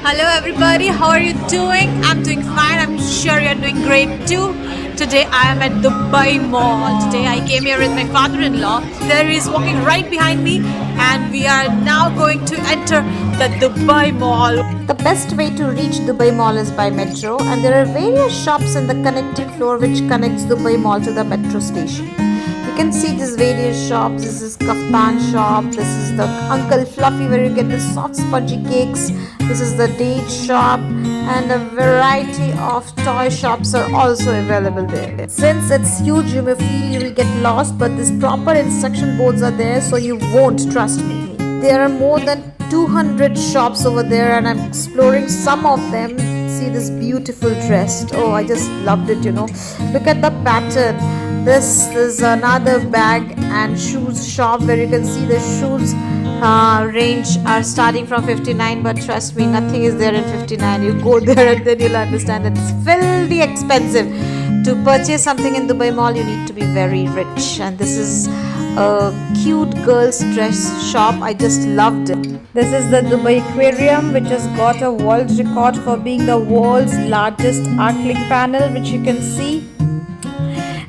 Hello everybody, how are you doing? I'm doing fine. I'm sure you're doing great too. Today I am at Dubai Mall. Today I came here with my father-in-law. There he is walking right behind me and we are now going to enter the Dubai Mall. The best way to reach Dubai Mall is by metro, and there are various shops in the connecting floor which connects Dubai Mall to the metro station. You can see these various shops. This is Kaftan shop. This is the Uncle Fluffy where you get the soft spongy cakes. This is the date shop, and a variety of toy shops are also available there. Since it's huge, you may feel you will get lost, but these proper instruction boards are there, so you won't, trust me. There are more than 200 shops over there, and I'm exploring some of them. See this beautiful dress. Oh, I just loved it, Look at the pattern. This is another bag and shoes shop where you can see the shoes range are starting from 59, but trust me, nothing is there in 59. You go there and then you'll understand that it's filthy expensive. To purchase something in Dubai Mall, you need to be very rich. And this is a cute girl's dress shop. I just loved it. This is the Dubai Aquarium, which has got a world record for being the world's largest arc-link panel, which you can see.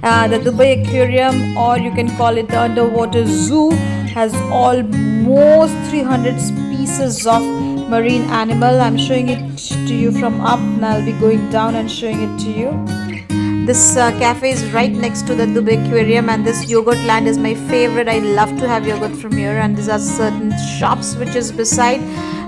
The Dubai Aquarium, or you can call it the underwater zoo, has almost 300 species of marine animal. I'm showing it to you from up, and I'll be going down and showing it to you. This cafe is right next to the Dubai Aquarium, and this yogurt land is my favorite. I love to have yogurt from here, and these are certain shops which is beside.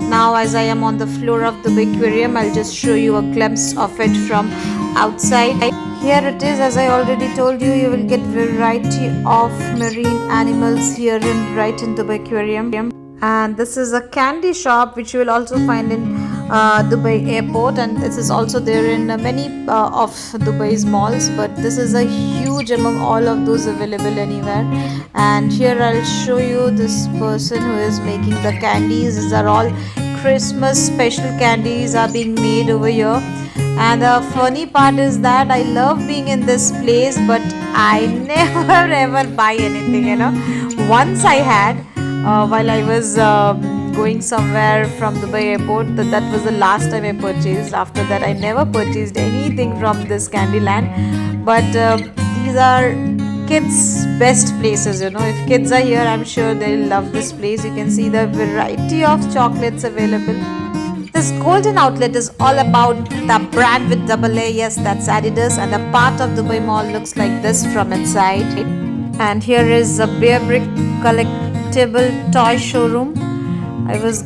Now as I am on the floor of Dubai Aquarium, I'll just show you a glimpse of it from outside. Here it is. As I already told you, you will get variety of marine animals here right in Dubai Aquarium. And this is a candy shop which you will also find in Dubai airport, and this is also there in many of Dubai's malls, but this is a huge among all of those available anywhere. And here I'll show you this person who is making the candies. These are all Christmas special candies are being made over here. And the funny part is that I love being in this place, but I never ever buy anything, Once I had, while I was going somewhere from Dubai airport, that was the last time I purchased. After that, I never purchased anything from this candy land. But these are kids' best places, If kids are here, I'm sure they'll love this place. You can see the variety of chocolates available. This golden outlet is all about the brand with double A. Yes, that's Adidas, and a part of Dubai Mall looks like this from inside. And here is a Bear Brick collectible toy showroom. I was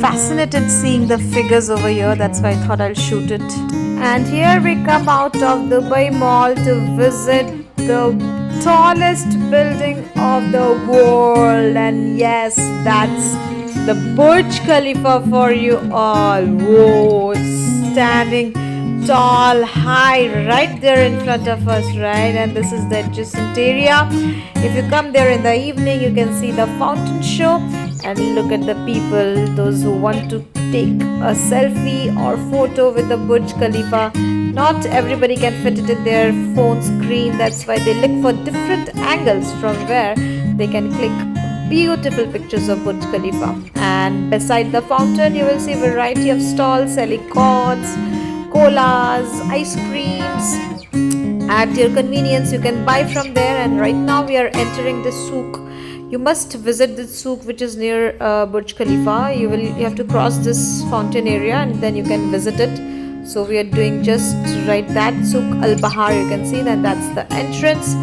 fascinated seeing the figures over here. That's why I thought I'll shoot it. And here we come out of Dubai Mall to visit the tallest building of the world. And yes, that's the Burj Khalifa for you all. Whoa, it's standing tall, high, right there in front of us, right? And this is the adjacent area. If you come there in the evening, you can see the fountain show, and look at the people, those who want to take a selfie or photo with the Burj Khalifa. Not everybody can fit it in their phone screen. That's why they look for different angles from where they can click beautiful pictures of Burj Khalifa. And beside the fountain, you will see a variety of stalls selling cords, colas, ice creams. At your convenience, you can buy from there. And right now we are entering the souk. You must visit the souk which is near Burj Khalifa. You have to cross this fountain area and then you can visit it. So we are doing just right that souk Al Bahar. You can see that that's the entrance.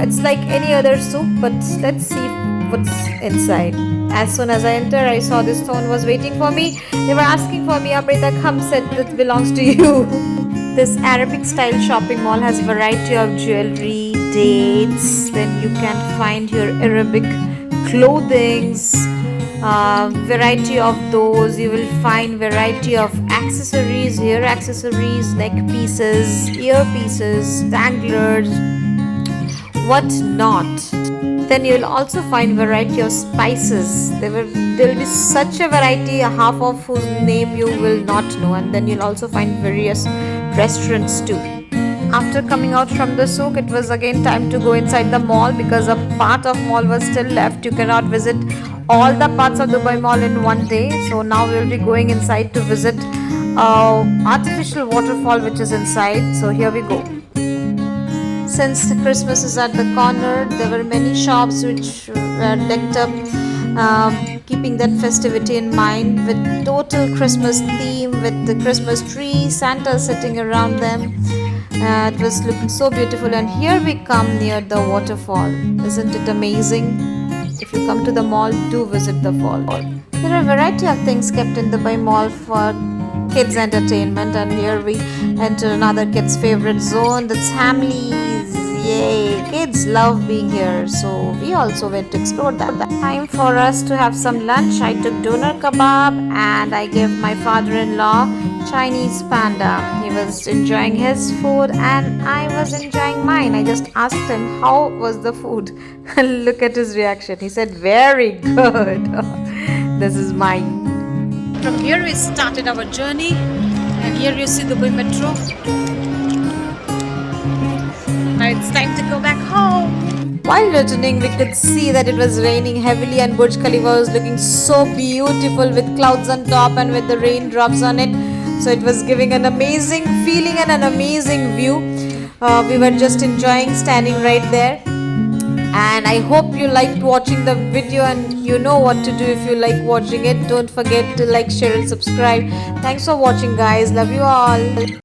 It's like any other souk, but let's see what's inside. As soon as I enter, I saw this phone was waiting for me. They were asking for me, Aprita, come set, that belongs to you. This Arabic style shopping mall has a variety of jewelry, dates. Then you can find your Arabic clothings, variety of those. You will find variety of accessories, hair accessories, neck pieces, ear pieces, danglers, what not. Then you'll also find variety of spices. There will be such a variety, half of whose name you will not know. And then you'll also find various restaurants too. After coming out from the souk, it was again time to go inside the mall because a part of mall was still left. You cannot visit all the parts of Dubai Mall in one day. So now we will be going inside to visit artificial waterfall which is inside. So here we go. Since the Christmas is at the corner, there were many shops which were decked up, keeping that festivity in mind, with total Christmas theme, with the Christmas tree, Santa sitting around them. It was looking so beautiful, and here we come near the waterfall. Isn't it amazing? If you come to the mall, do visit the fall. There are a variety of things kept in the Dubai Mall for kids entertainment, and here we enter another kids favorite zone, that's families. Yay, kids love being here, so we also went to explore that. Time for us to have some lunch. I took doner kebab and I gave my father-in-law Chinese panda. He was enjoying his food and I was enjoying mine. I just asked him how was the food. Look at his reaction. He said very good. This is mine. From here we started our journey, and here you see the Dubai Metro. Now it's time to go back home. While returning, we could see that it was raining heavily and Burj Khalifa was looking so beautiful with clouds on top and with the raindrops on it. So it was giving an amazing feeling and an amazing view. We were just enjoying standing right there. And I hope you liked watching the video, and you know what to do if you like watching it. Don't forget to like, share and subscribe. Thanks for watching, guys. Love you all.